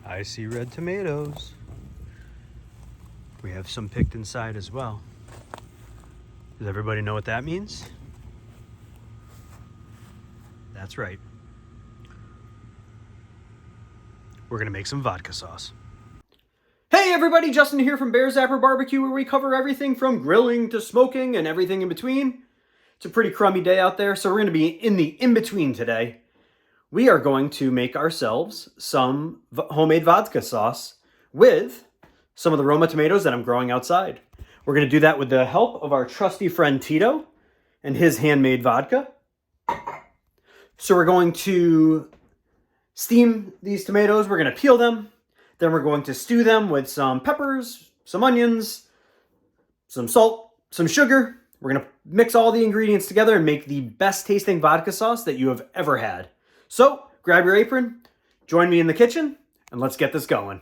I see red tomatoes. We have some picked inside as well. Does everybody know what that means? That's right. We're gonna make some vodka sauce. Hey everybody, Justin here from Bear Zapper Barbecue, where we cover everything from grilling to smoking and everything in between. It's a pretty crummy day out there, so we're gonna be in the in-between today. We are going to make ourselves some homemade vodka sauce with some of the ROMA tomatoes that I'm growing outside. We're gonna do that with the help of our trusty friend Tito and his handmade vodka. So we're going to steam these tomatoes, we're gonna peel them, then we're going to stew them with some peppers, some onions, some salt, some sugar. We're gonna mix all the ingredients together and make the best tasting vodka sauce that you have ever had. So grab your apron, join me in the kitchen, and let's get this going.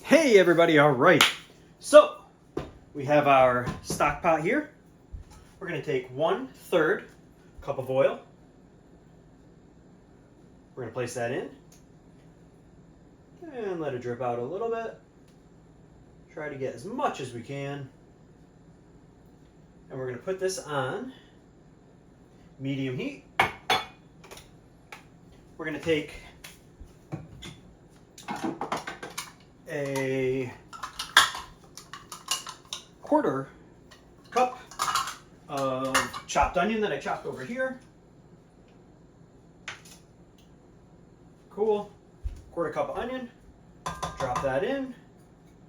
Hey everybody, all right. So we have our stock pot here. We're gonna take 1/3 cup of oil. We're gonna place that in and let it drip out a little bit. Try to get as much as we can. And we're gonna put this on medium heat. We're gonna take a 1/4 cup of chopped onion that I chopped over here. Cool. 1/4 cup of onion. Drop that in.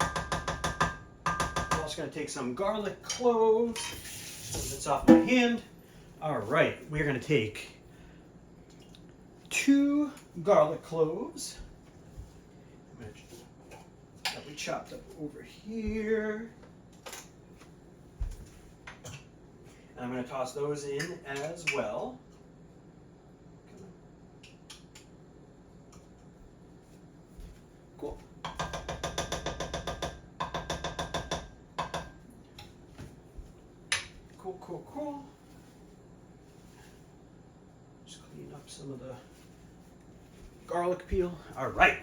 I'm also going to take some garlic cloves. It's off my hand. All right, we're going to take 2 garlic cloves that we chopped up over here. And I'm going to toss those in as well. Cool. Cool. Just clean up some of the garlic peel. All right,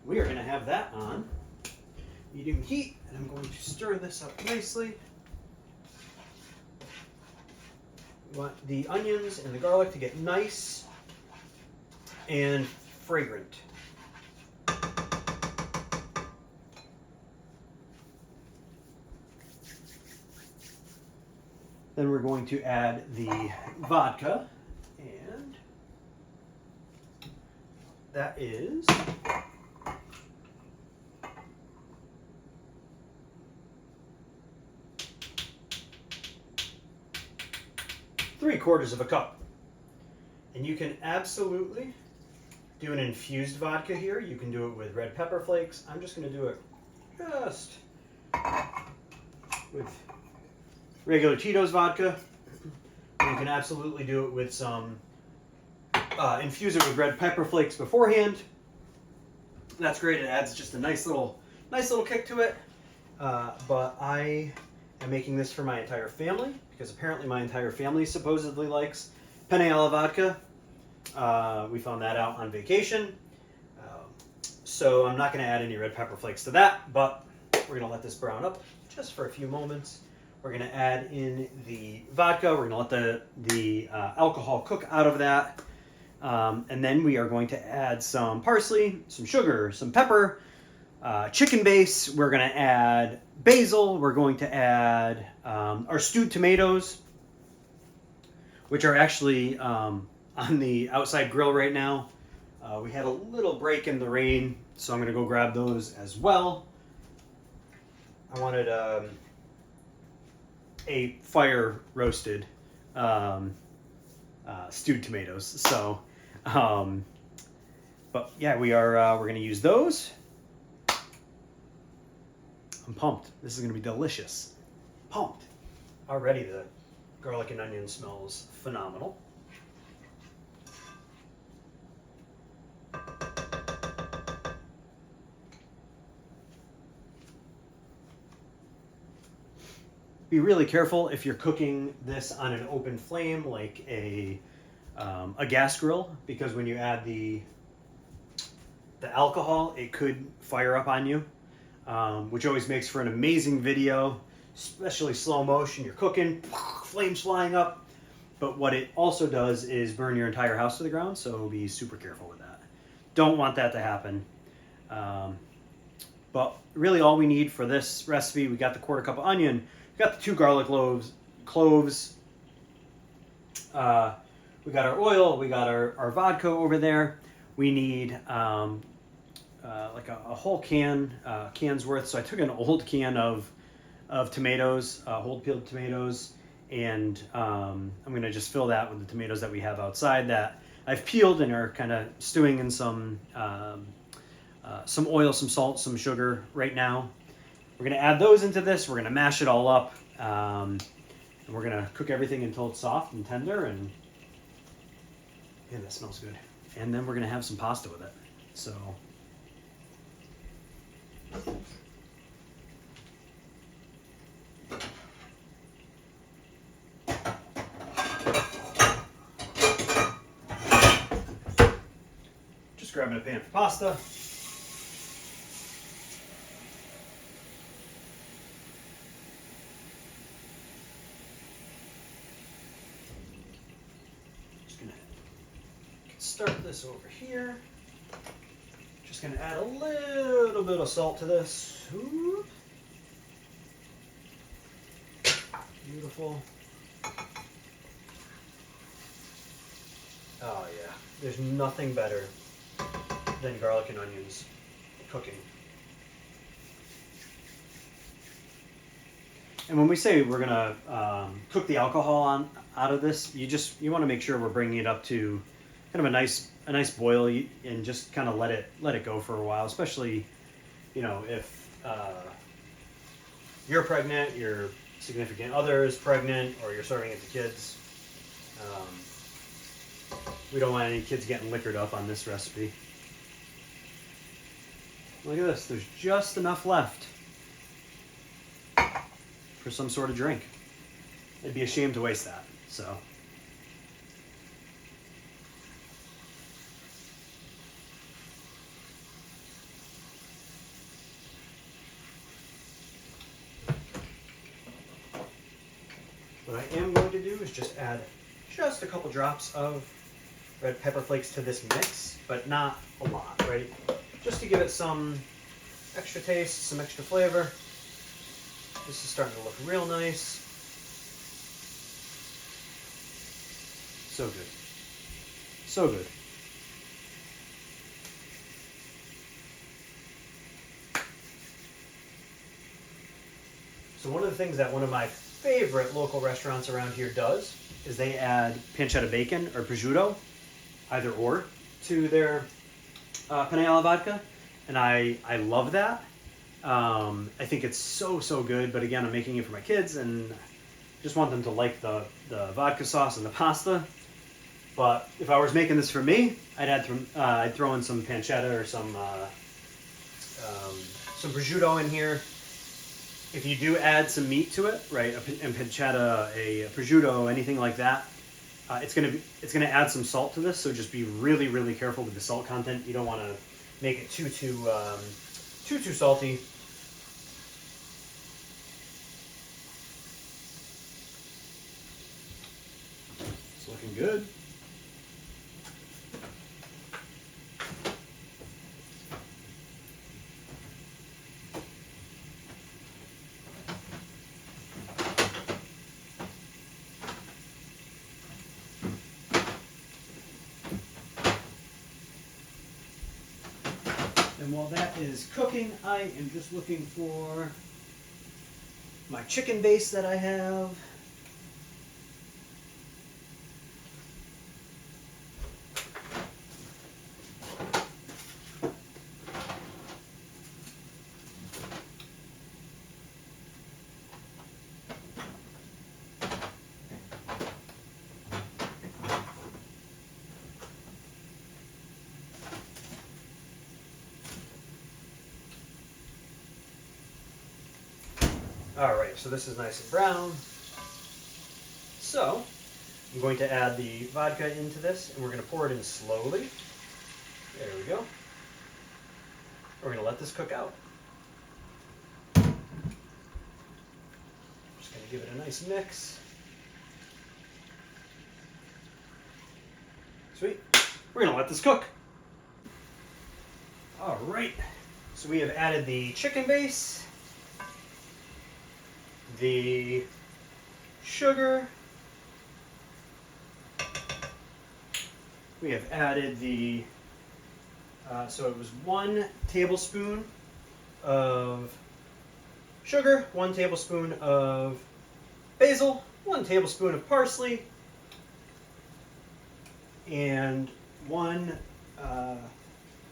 we are going to have that on medium heat, and I'm going to stir this up nicely. We want the onions and the garlic to get nice and fragrant. Then we're going to add the vodka, and that is 3/4 of a cup. And you can absolutely do an infused vodka here. You can do it with red pepper flakes. I'm just going to do it just with regular Tito's vodka. You can absolutely do it with some, infuse it with red pepper flakes beforehand. That's great. It adds just a nice little kick to it. But I am making this for my entire family because apparently my entire family supposedly likes penne alla vodka. We found that out on vacation. So I'm not going to add any red pepper flakes to that, but we're going to let this brown up just for a few moments. We're going to add in the vodka. We're going to let the alcohol cook out of that. And then we are going to add some parsley, some sugar, some pepper, chicken base. We're going to add basil. We're going to add our stewed tomatoes, which are actually on the outside grill right now. We had a little break in the rain, so I'm going to go grab those as well. I wanted a fire roasted stewed tomatoes. So, but yeah, we're going to use those. I'm pumped. This is going to be delicious. Pumped. Already the garlic and onion smells phenomenal. Be really careful if you're cooking this on an open flame like a gas grill, because when you add the the alcohol, it could fire up on you, which always makes for an amazing video, especially slow motion. You're cooking, flames flying up. But what it also does is burn your entire house to the ground, so be super careful with that. Don't want that to happen. But really all we need for this recipe, we got the 1/4 cup of onion, we got the 2 garlic cloves, we got our oil, we got our vodka over there. We need like a whole can's worth. So I took an old can of tomatoes, whole peeled tomatoes, and I'm gonna just fill that with the tomatoes that we have outside that I've peeled and are kind of stewing in some oil, some salt, some sugar right now. We're gonna add those into this. We're gonna mash it all up, and we're gonna cook everything until it's soft and tender. And yeah, that smells good. And then we're gonna have some pasta with it. So. Just grabbing a pan for pasta. Just gonna start this over here. Just gonna add a little bit of salt to this. Ooh. Beautiful. Oh yeah, there's nothing better than garlic and onions cooking. And when we say we're gonna cook the alcohol out of this, you want to make sure we're bringing it up to kind of a nice boil and just kind of let it go for a while. Especially, if you're pregnant, your significant other is pregnant, or you're serving it to kids. We don't want any kids getting liquored up on this recipe. Look at this. There's just enough left for some sort of drink. It'd be a shame to waste that. So. What I am going to do is just add just a couple drops of red pepper flakes to this mix, but not a lot, right? Just to give it some extra taste, some extra flavor. This is starting to look real nice. So good. So good. So one of the things that one of my favorite local restaurants around here does is they add pancetta bacon or prosciutto, either or, to their Penne alla vodka, and I love that. I think it's so good, but again, I'm making it for my kids and just want them to like the vodka sauce and the pasta. But if I was making this for me, I'd throw in some pancetta or some prosciutto in here. If you do add some meat to it, right, a pancetta, a prosciutto, anything like that, it's gonna add some salt to this. So just be really careful with the salt content. You don't want to make it too salty. It's looking good. And while that is cooking, I am just looking for my chicken base that I have. Alright, so this is nice and brown. So, I'm going to add the vodka into this, and we're going to pour it in slowly. There we go. We're going to let this cook out. Just going to give it a nice mix. Sweet. We're going to let this cook. All right. So we have added the chicken base, the sugar. We have added the, so it was 1 tablespoon of sugar, 1 tablespoon of basil, 1 tablespoon of parsley, and 1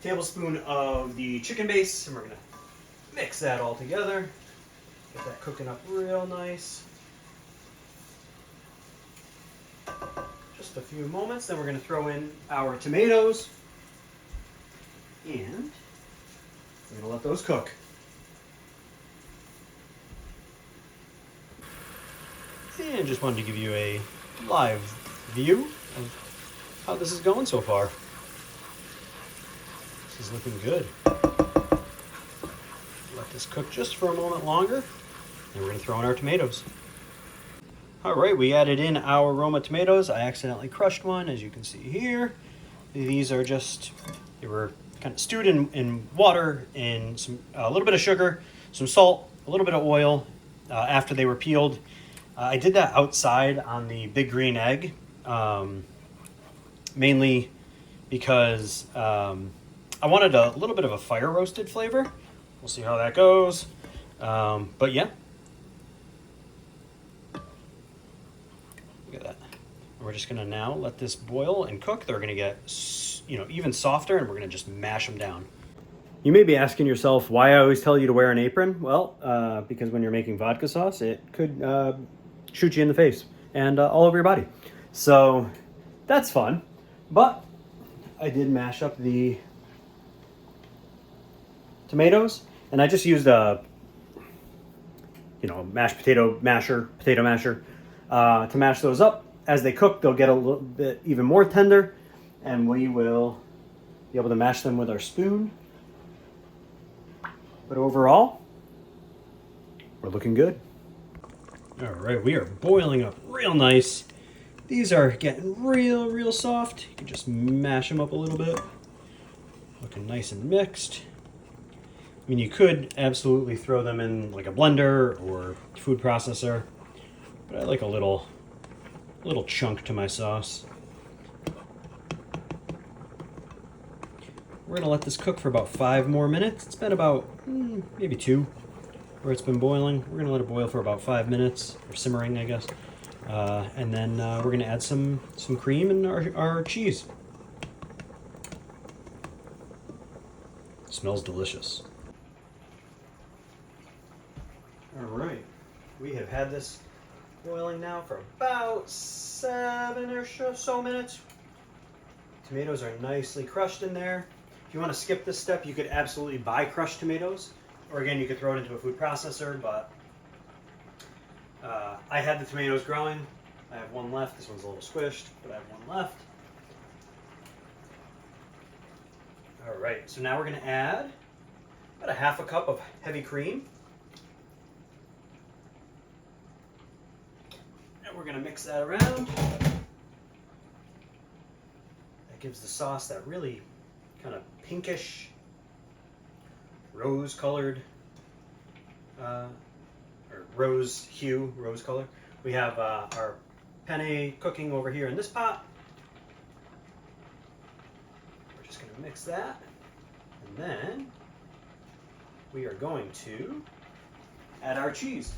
tablespoon of the chicken base. And we're going to mix that all together. Get that cooking up real nice. Just a few moments, then we're going to throw in our tomatoes, and we're going to let those cook. And just wanted to give you a live view of how this is going so far. This is looking good. Let this cook just for a moment longer, and we're going to throw in our tomatoes. All right, we added in our Roma tomatoes. I accidentally crushed one, as you can see here. These are just, they were kind of stewed in water and a little bit of sugar, some salt, a little bit of oil after they were peeled. I did that outside on the big green egg, mainly because I wanted a little bit of a fire roasted flavor. We'll see how that goes. But yeah. Look at that. We're just gonna now let this boil and cook. They're gonna get, even softer, and we're gonna just mash them down. You may be asking yourself why I always tell you to wear an apron. Well, because when you're making vodka sauce, it could shoot you in the face and all over your body. So that's fun. But I did mash up the tomatoes, and I just used a mashed potato masher to mash those up. As they cook, they'll get a little bit even more tender, and we will be able to mash them with our spoon. But overall, we're looking good. All right, we are boiling up real nice. These are getting real soft. You can just mash them up a little bit. Looking nice and mixed. I mean, you could absolutely throw them in like a blender or food processor, but I like a little chunk to my sauce. We're gonna let this cook for about 5 more minutes. It's been about maybe 2 where it's been boiling. We're gonna let it boil for about 5 minutes, or simmering, I guess. And then we're gonna add some cream and our cheese. It smells delicious. All right, we have had this boiling now for about 7 or so minutes. Tomatoes are nicely crushed in there. If you want to skip this step, you could absolutely buy crushed tomatoes, or again, you could throw it into a food processor, but I had the tomatoes growing. I have one left. This one's a little squished, but I have one left. All right, so now we're going to add about a 1/2 cup of heavy cream. And we're going to mix that around. That gives the sauce that really kind of pinkish, rose-colored, or rose hue, rose color. We have our penne cooking over here in this pot. We're just going to mix that, and then we are going to add our cheese,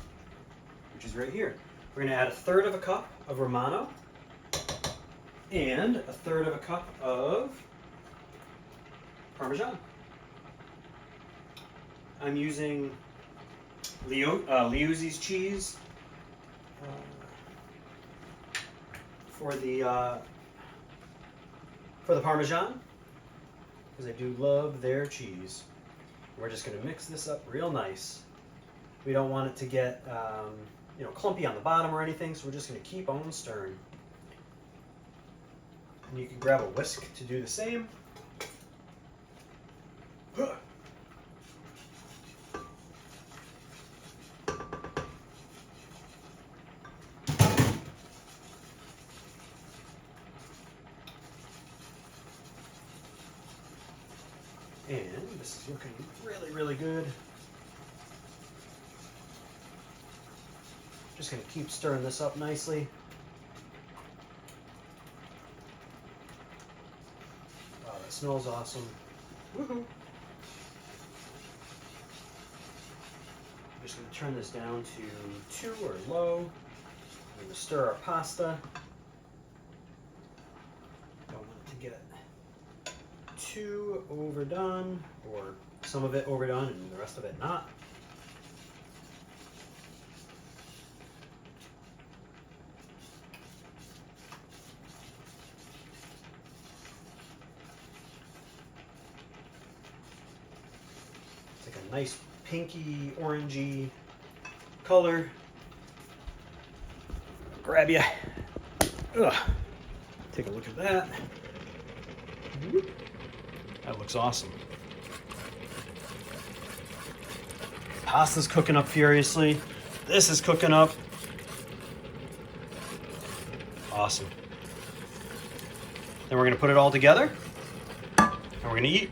which is right here. We're going to add 1/3 cup of Romano and 1/3 cup of Parmesan. I'm using Liuzzi's cheese for the Parmesan, because I do love their cheese. We're just going to mix this up real nice. We don't want it to get clumpy on the bottom or anything, so we're just going to keep on stirring. And you can grab a whisk to do the same. And this is looking really, really good. Just gonna keep stirring this up nicely. Wow, that smells awesome. Woohoo! I'm just gonna turn this down to 2 or low. We're gonna stir our pasta. Don't want it to get too overdone, or some of it overdone and the rest of it not. It's like a nice pinky orangey color. Grab ya. Ugh. Take a look at that. That looks awesome. Pasta's cooking up furiously. This is cooking up. Awesome. Then we're gonna put it all together and we're gonna eat.